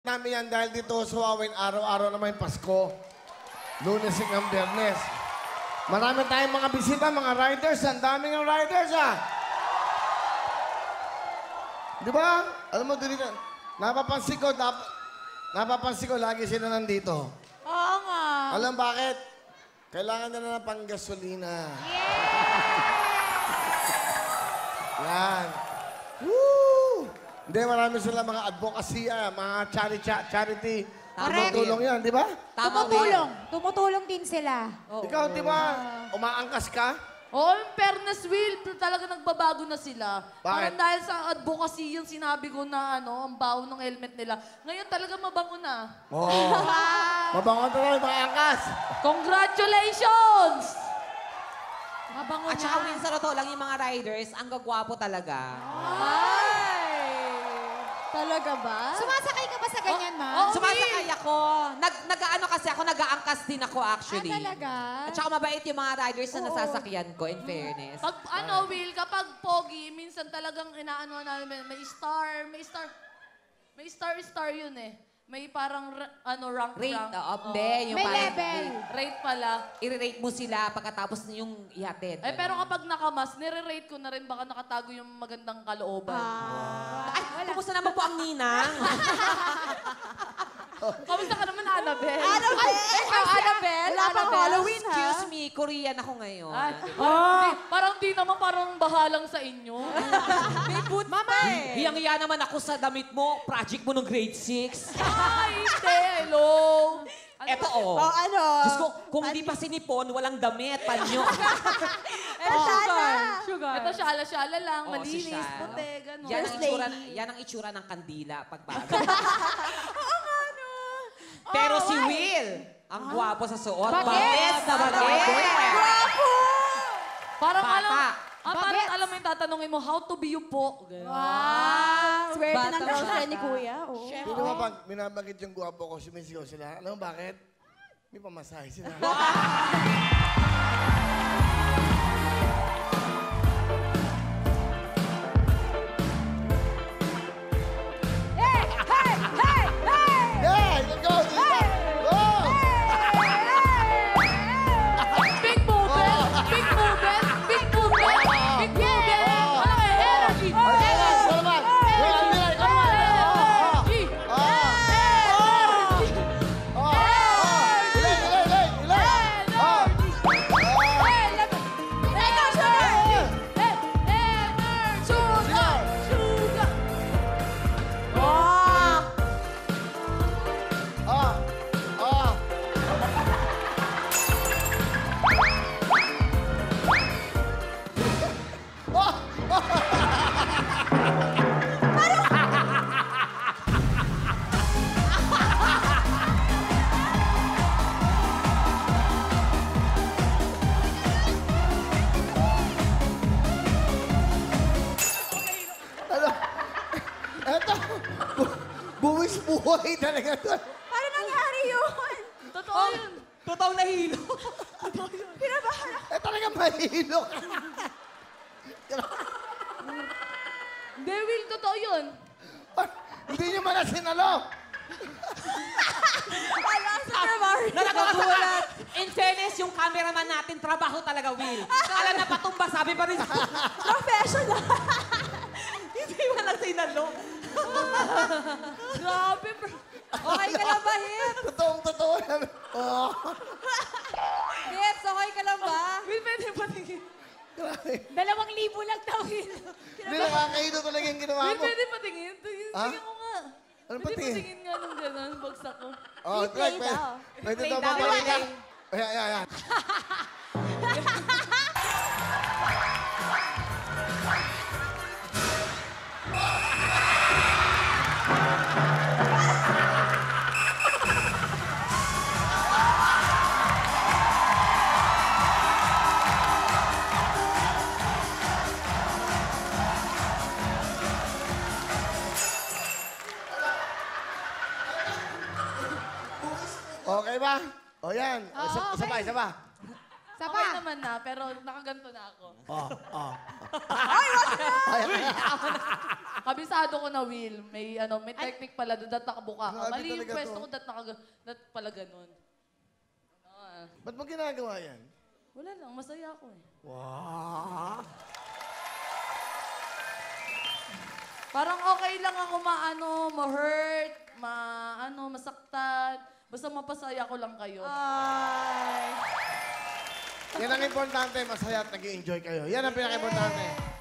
namin yan dahil dito sa Huawei, araw-araw naman yung Pasko. Lunes hanggang Biyernes. Marami tayong mga bisita, mga riders. Ang daming ng riders, ah. Di ba? Alam mo, dito, napapansin ko, lagi sila nandito. Oo nga. Alam bakit? Kailangan nila ng panggasolina. Yan. Woo! Hindi, marami sila mga advocacy, mga charity. Tumutulong yan, di ba? Tumutulong. Tumutulong din sila. Ikaw, di ba, umaangkas ka? Oo, in fairness, Will, talaga nagbabago na sila. Bakit? Parang dahil sa advocacy yung sinabi ko na ang baho ng helmet nila. Ngayon talaga mabango na. Oo. Mabangon talaga yung mga angkas. Congratulations! Mabango At saka minsan totoo lang yung mga riders, ang gagwapo talaga. Ay! Talaga ba? Sumasakay ka ba sa ganyan, ma? Sumasakay ako. Nag-ano kasi ako, nag-aangkas din ako actually. Talaga? At saka mabait yung mga riders na nasasakyan ko, in fairness. Pag Will, kapag pogi, minsan talagang inaano namin, may star yun eh. May parang rank. Rate, hindi. Yung May parang level. Rate pala. I-rate mo sila pagkatapos yung ihatid. Eh, pero kapag nakamas, nire-rate ko na rin baka nakatago yung magandang kalooban. Ay, kumusta naman po ang ninang? Kamusta ka naman, Annabelle? Annabelle? Wala pang Halloween, ha? Excuse me, Korean ako ngayon. Parang di naman parang bahalang sa inyo. May boot Mama eh. Hiyang-hiya naman ako sa damit mo. Project mo nung grade 6. Ay, hindi. Hello. Eto, oh. ano? Diyos ko, kung di pa sinipon, walang damit, panyo. Sugar. Ito, syala-syala lang. Oh, si Malinis, Shal. puti, gano'n. Yan ang itsura ng kandila pagbago. Pero si Will, ang gwapo sa suot. Bagets na bagets. Guwapo! Parang Bata. parang alam mo yung tatanungin mo, how to be you po. Wow! Swerte Bata ng girlfriend ni Kuya. Oh. Hindi mo pag binabagit yung guwapo ko, sumisigaw sila. Alam mo bakit? May pamasahe sila. Hey! Hey! Hey! Hey! Yeah! Let's go! Go! Big movement! Big movement! Big movement! Big movement! Ano kaya? Energy! Ikaw naman! Yung Almira, ikaw naman! Energy! Eto! Buwis buhay talaga doon. Paano nangyari yun? Totoo yun. Totoong nahilo. Talaga mahilo ka. Hindi, Will, totoo yun. Hindi nyo man na sinalo. Nakakagulat. In fairness, yung cameraman natin, trabaho talaga, Will. Alam na patumba, sabi pa rin. Professional. Hindi mo lang sinalo. Grabe, bro. Okay ka lang ba, Hip? Totoo yan. Oh. Hip, okay ka lang ba? Will, pwede patingin. Grabe. 2,000 lang daw yun. Hindi nakakaino talaga yung ginawa Will, mo. pwede patingin. Tingin ko nga. Ano Pwede patingin? patingin nga nung gano'n, bagsak ko. Oh, Replay pwede. daw. Pwede Replay daw daw, babalik ka. replay. Ayan. Okay ba? O yan. Oo, Isa pa. Sa Okay naman na, pero nakaganto na ako. Oh. Kabisado ko na, Will. May technique pala doon, dat nakabuka ka. Grabe Mali yung talaga pwesto to. ko, dat pala ganun. Ba't mo ginagawa yan? Wala lang, masaya ako eh. Wow! Parang okay lang ako ma-hurt, masaktan. Basta mapasaya ko lang kayo. Ay. Yan ang importante, masaya at nag-i-enjoy kayo. Yan ang pinaka-importante.